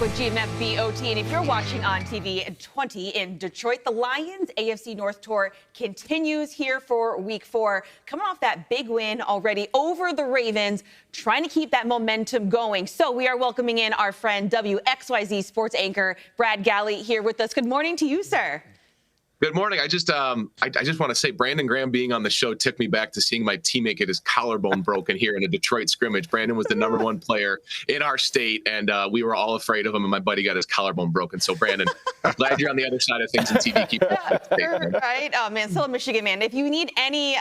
with GMFBOT. And if you're watching on TV at 20 in Detroit, the Lions AFC North tour continues here for week 4. Coming off that big win already over the Ravens, trying to keep that momentum going. So we are welcoming in our friend WXYZ sports anchor Brad Galli here with us. Good morning to you, sir. Good morning. I just want to say Brandon Graham being on the show took me back to seeing my teammate get his collarbone broken here in a Detroit scrimmage. Brandon was the #1 player in our state, and we were all afraid of him, and my buddy got his collarbone broken. So, Brandon, I'm glad you're on the other side of things in TV. Keep right? Oh, man, still a Michigan man. If you need any,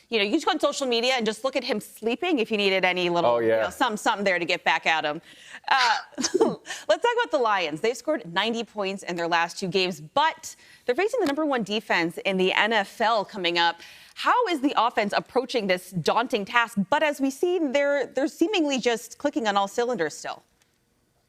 you just go on social media and just look at him sleeping if you needed any little something there to get back at him. Let's talk about the Lions. They've scored 90 points in their last 2 games, but they're facing the #1 defense in the NFL coming up. How is the offense approaching this daunting task? But as we see, they're seemingly just clicking on all cylinders still.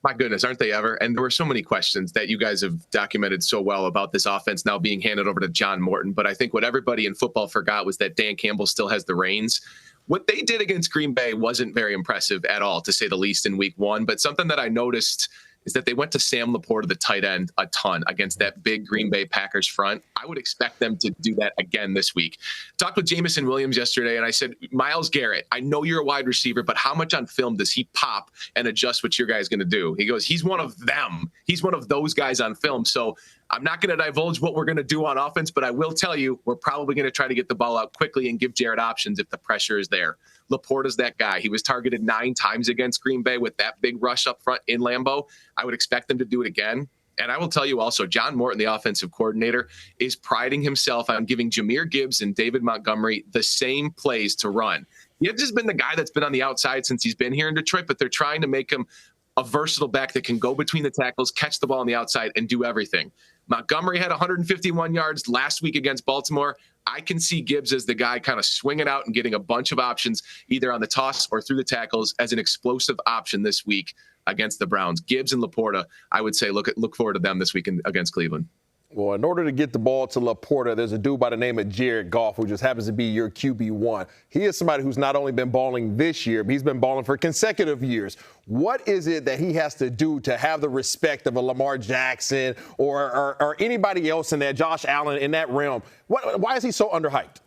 My goodness, aren't they ever? And there were so many questions that you guys have documented so well about this offense now being handed over to John Morton. But I think what everybody in football forgot was that Dan Campbell still has the reins. What they did against Green Bay wasn't very impressive at all, to say the least, in week 1. But something that I noticed is that they went to Sam Laporta, the tight end, a ton against that big Green Bay Packers front. I would expect them to do that again this week. Talked with Jameson Williams yesterday, and I said, Myles Garrett, I know you're a wide receiver, but how much on film does he pop and adjust what your guy's going to do? He goes, he's one of them. He's one of those guys on film. So I'm not going to divulge what we're going to do on offense, but I will tell you we're probably going to try to get the ball out quickly and give Jared options if the pressure is there. Laporta's that guy. He was targeted 9 times against Green Bay with that big rush up front in Lambeau. I would expect them to do it again. And I will tell you also, John Morton, the offensive coordinator, is priding himself on giving Jahmyr Gibbs and David Montgomery the same plays to run. Gibbs has been the guy that's been on the outside since he's been here in Detroit, but they're trying to make him a versatile back that can go between the tackles, catch the ball on the outside, and do everything. Montgomery had 151 yards last week against Baltimore. I can see Gibbs as the guy kind of swinging out and getting a bunch of options either on the toss or through the tackles as an explosive option this week against the Browns. Gibbs and Laporta, I would say look forward to them this week against Cleveland. Well, in order to get the ball to Laporta, there's a dude by the name of Jared Goff, who just happens to be your QB1. He is somebody who's not only been balling this year, but he's been balling for consecutive years. What is it that he has to do to have the respect of a Lamar Jackson or anybody else in that, Josh Allen, in that realm? Why is he so underhyped?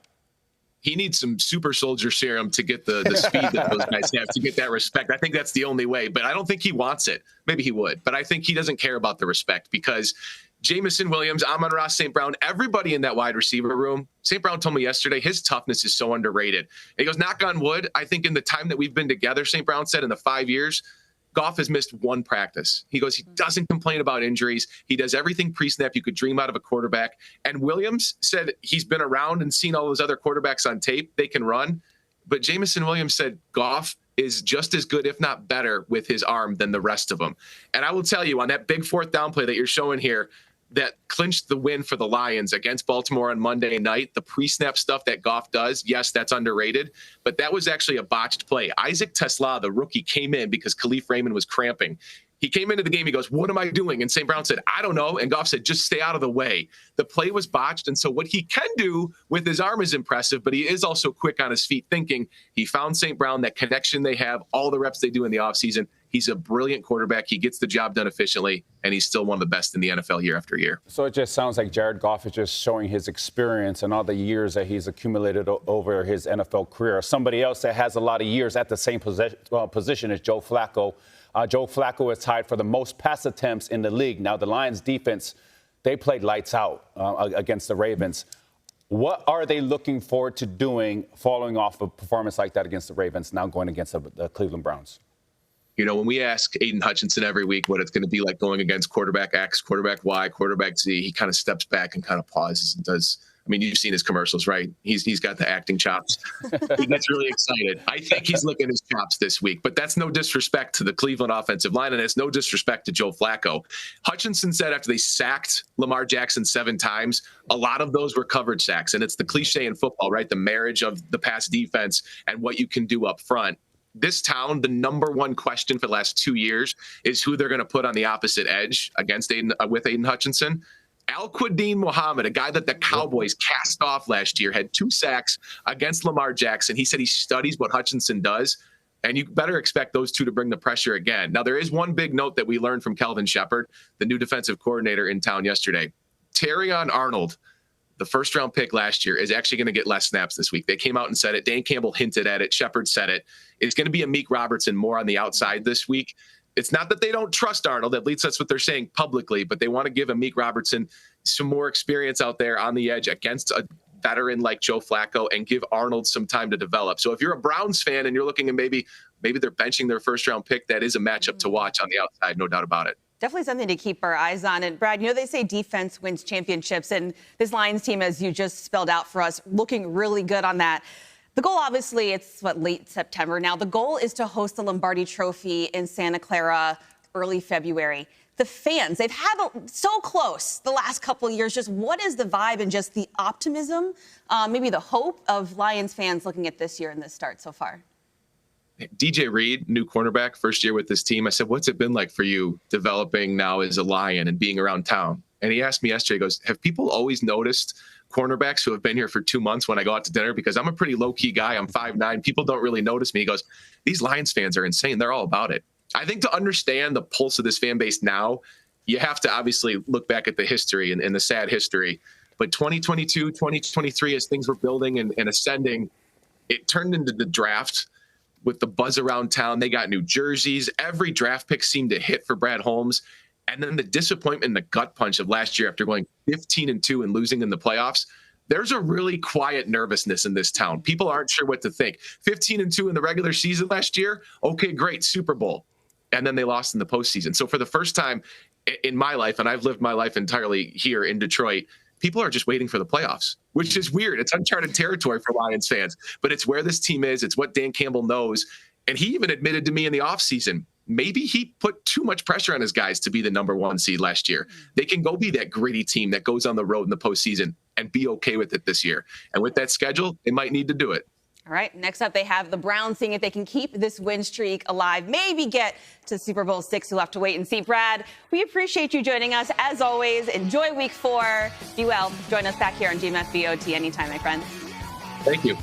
He needs some super soldier serum to get the speed that those guys have, to get that respect. I think that's the only way, but I don't think he wants it. Maybe he would, but I think he doesn't care about the respect because Jameson Williams, Amon-Ra St. Brown, everybody in that wide receiver room. St. Brown told me yesterday his toughness is so underrated. And he goes, knock on wood, I think in the time that we've been together, St. Brown said in the 5 years, Goff has missed 1 practice. He goes, he doesn't complain about injuries. He does everything pre-snap you could dream out of a quarterback. And Williams said he's been around and seen all those other quarterbacks on tape. They can run. But Jameson Williams said Goff is just as good, if not better, with his arm than the rest of them. And I will tell you, on that big 4th down play that you're showing here, that clinched the win for the Lions against Baltimore on Monday night, the pre-snap stuff that Goff does, yes, that's underrated, but that was actually a botched play. Isaac Tesla, the rookie, came in because Khalif Raymond was cramping. He came into the game, he goes, what am I doing? And St. Brown said, I don't know. And Goff said, just stay out of the way. The play was botched. And so what he can do with his arm is impressive, but he is also quick on his feet thinking. He found St. Brown, that connection they have, all the reps they do in the offseason. He's a brilliant quarterback. He gets the job done efficiently, and he's still one of the best in the NFL year after year. So it just sounds like Jared Goff is just showing his experience and all the years that he's accumulated over his NFL career. Somebody else that has a lot of years at the same position is Joe Flacco. Joe Flacco is tied for the most pass attempts in the league. Now, the Lions defense, they played lights out against the Ravens. What are they looking forward to doing following off a performance like that against the Ravens, now going against the Cleveland Browns? You know, when we ask Aiden Hutchinson every week what it's going to be like going against quarterback X, quarterback Y, quarterback Z, he kind of steps back and kind of pauses and does. I mean, you've seen his commercials, right? He's got the acting chops. He gets really excited. I think he's licking his chops this week, but that's no disrespect to the Cleveland offensive line, and it's no disrespect to Joe Flacco. Hutchinson said after they sacked Lamar Jackson 7 times, a lot of those were coverage sacks, and it's the cliche in football, right? The marriage of the pass defense and what you can do up front. This town, the #1 question for the last 2 years is who they're going to put on the opposite edge against Aiden Hutchinson. Al-Quadin Muhammad, a guy that the Cowboys cast off last year, had 2 sacks against Lamar Jackson. He said he studies what Hutchinson does. And you better expect those two to bring the pressure again. Now, there is one big note that we learned from Kelvin Shepard, the new defensive coordinator in town yesterday. Terrion Arnold, the first-round pick last year, is actually going to get less snaps this week. They came out and said it. Dan Campbell hinted at it. Shepard said it. It's going to be Amik Robertson more on the outside this week. It's not that they don't trust Arnold. At least that's what they're saying publicly, but they want to give Amik Robertson some more experience out there on the edge against a veteran like Joe Flacco and give Arnold some time to develop. So if you're a Browns fan and you're looking at maybe they're benching their first-round pick, that is a matchup to watch on the outside, no doubt about it. Definitely something to keep our eyes on. And Brad, they say defense wins championships, and this Lions team, as you just spelled out for us, looking really good on that. The goal, obviously, it's late September now. The goal is to host the Lombardi Trophy in Santa Clara early February. The fans, they've had so close the last couple of years. Just what is the vibe and just the optimism, maybe the hope of Lions fans looking at this year and this start so far? DJ Reed, new cornerback, first year with this team. I said, what's it been like for you developing now as a Lion and being around town? And he asked me yesterday, he goes, have people always noticed cornerbacks who have been here for 2 months when I go out to dinner? Because I'm a pretty low-key guy. I'm 5'9". People don't really notice me. He goes, these Lions fans are insane. They're all about it. I think to understand the pulse of this fan base now, you have to obviously look back at the history and the sad history. But 2022, 2023, as things were building and ascending, it turned into the draft with the buzz around town. They got new jerseys. Every draft pick seemed to hit for Brad Holmes. And then the disappointment and the gut punch of last year after going 15-2 and losing in the playoffs, there's a really quiet nervousness in this town. People aren't sure what to think. 15-2 in the regular season last year, okay, great, Super Bowl. And then they lost in the postseason. So for the first time in my life, and I've lived my life entirely here in Detroit, people are just waiting for the playoffs, which is weird. It's uncharted territory for Lions fans, but it's where this team is. It's what Dan Campbell knows. And he even admitted to me in the offseason, maybe he put too much pressure on his guys to be the number 1 seed last year. They can go be that gritty team that goes on the road in the postseason and be okay with it this year. And with that schedule, they might need to do it. All right, next up, they have the Browns, seeing if they can keep this win streak alive, maybe get to Super Bowl 6. We'll have to wait and see. Brad, we appreciate you joining us. As always, enjoy Week 4. Be well. Join us back here on GMFBOT anytime, my friend. Thank you.